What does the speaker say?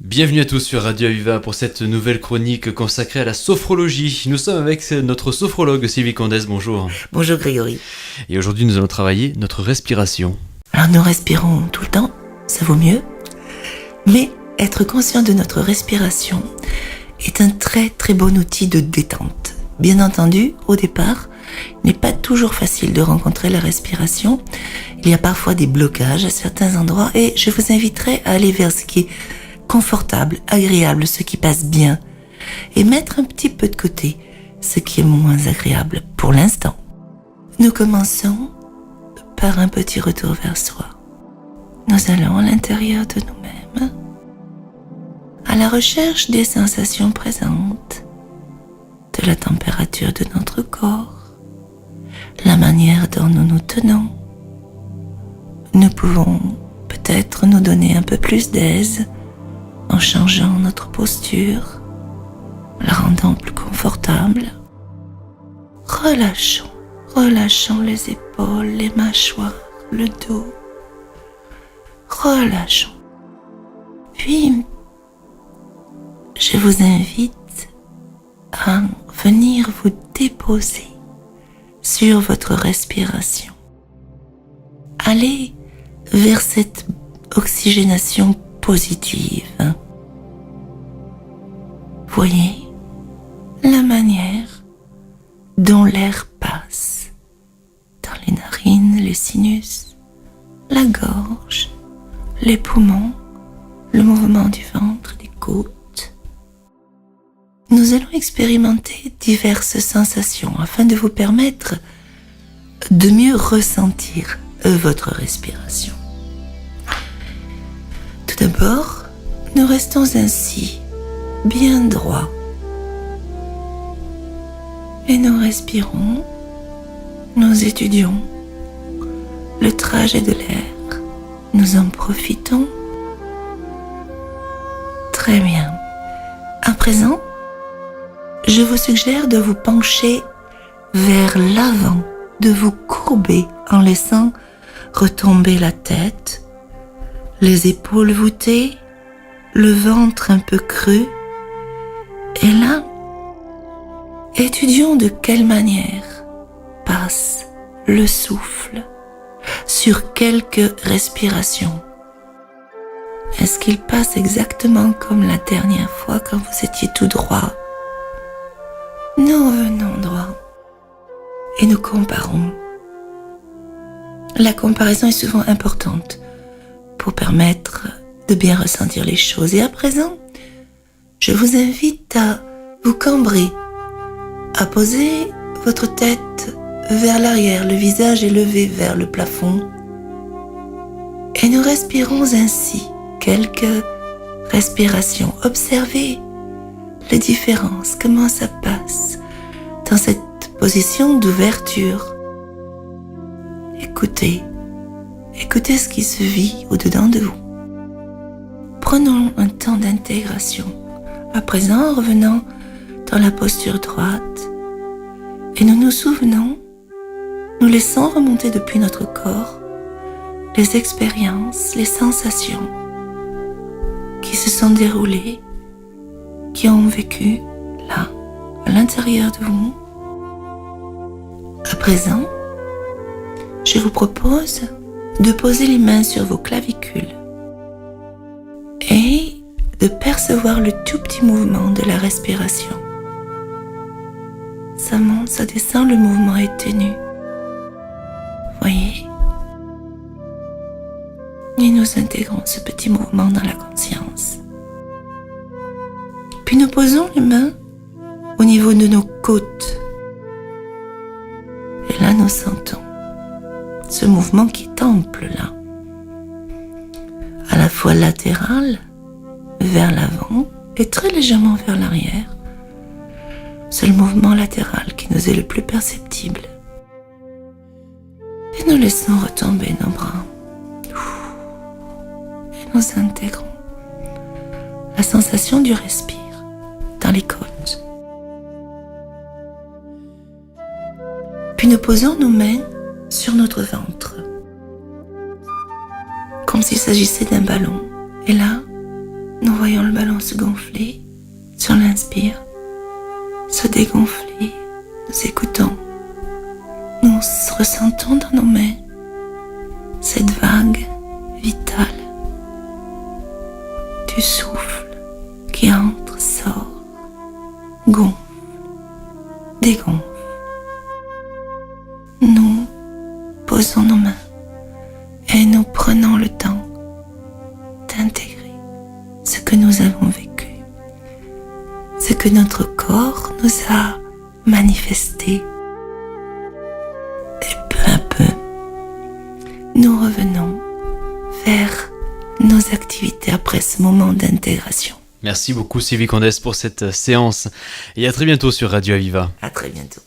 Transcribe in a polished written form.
Bienvenue à tous sur Radio Aviva pour cette nouvelle chronique consacrée à la sophrologie. Nous sommes avec notre sophrologue Sylvie Condès, bonjour. Bonjour Grégory. Et aujourd'hui nous allons travailler notre respiration. Alors nous respirons tout le temps, ça vaut mieux. Mais être conscient de notre respiration est un très très bon outil de détente. Bien entendu, au départ, il n'est pas toujours facile de rencontrer la respiration. Il y a parfois des blocages à certains endroits et je vous inviterai à aller vers ce qui est confortable, agréable, ce qui passe bien, et mettre un petit peu de côté ce qui est moins agréable pour l'instant. Nous commençons par un petit retour vers soi. Nous allons à l'intérieur de nous-mêmes, à la recherche des sensations présentes, de la température de notre corps, la manière dont nous nous tenons. Nous pouvons peut-être nous donner un peu plus d'aise en changeant notre posture, la rendant plus confortable. Relâchons les épaules, les mâchoires, le dos. Relâchons. Puis, je vous invite à venir vous déposer sur votre respiration. Allez vers cette oxygénation positive. Voyez la manière dont l'air passe dans les narines, les sinus, la gorge, les poumons, le mouvement du ventre, des côtes. Nous allons expérimenter diverses sensations afin de vous permettre de mieux ressentir votre respiration. Tout d'abord, nous restons ainsi, bien droit. Et nous respirons, nous étudions le trajet de l'air, nous en profitons. Très bien. À présent, je vous suggère de vous pencher vers l'avant, de vous courber en laissant retomber la tête, les épaules voûtées, le ventre un peu creux. Et là, étudions de quelle manière passe le souffle sur quelques respirations. Est-ce qu'il passe exactement comme la dernière fois quand vous étiez tout droit? Nous revenons droit et nous comparons. La comparaison est souvent importante pour permettre de bien ressentir les choses. Et à présent, je vous invite à vous cambrer, à poser votre tête vers l'arrière, le visage élevé vers le plafond. Et nous respirons ainsi quelques respirations. Observez les différences, comment ça passe dans cette position d'ouverture. Écoutez ce qui se vit au-dedans de vous. Prenons un temps d'intégration. À présent, revenons dans la posture droite et nous nous souvenons, nous laissons remonter depuis notre corps les expériences, les sensations qui se sont déroulées, qui ont vécu là, à l'intérieur de vous. À présent, je vous propose de poser les mains sur vos clavicules et de percevoir le tout petit mouvement de la respiration. Ça monte, ça descend, le mouvement est ténu. Voyez? Et nous intégrons ce petit mouvement dans la conscience. Puis nous posons les mains au niveau de nos côtes. Et là, nous sentons ce mouvement qui est ample là, à la fois latéral vers l'avant et très légèrement vers l'arrière. C'est le mouvement latéral qui nous est le plus perceptible. Et nous laissons retomber nos bras. Et nous intégrons la sensation du respire dans les côtes. Puis nous posons nos mains sur notre ventre, comme s'il s'agissait d'un ballon. Et là, nous voyons le ballon se gonfler sur l'inspire, se dégonfler, nous écoutons, nous ressentons dans nos mains cette vague vitale du souffle qui entre, sort, gonfle, dégonfle. Nous posons nos mains et nous prenons le temps d'intégrer ce que nous avons vécu, ce que notre corps nous a manifesté. Et peu à peu, nous revenons vers nos activités après ce moment d'intégration. Merci beaucoup Sylvie Condès pour cette séance et à très bientôt sur Radio Aviva. À très bientôt.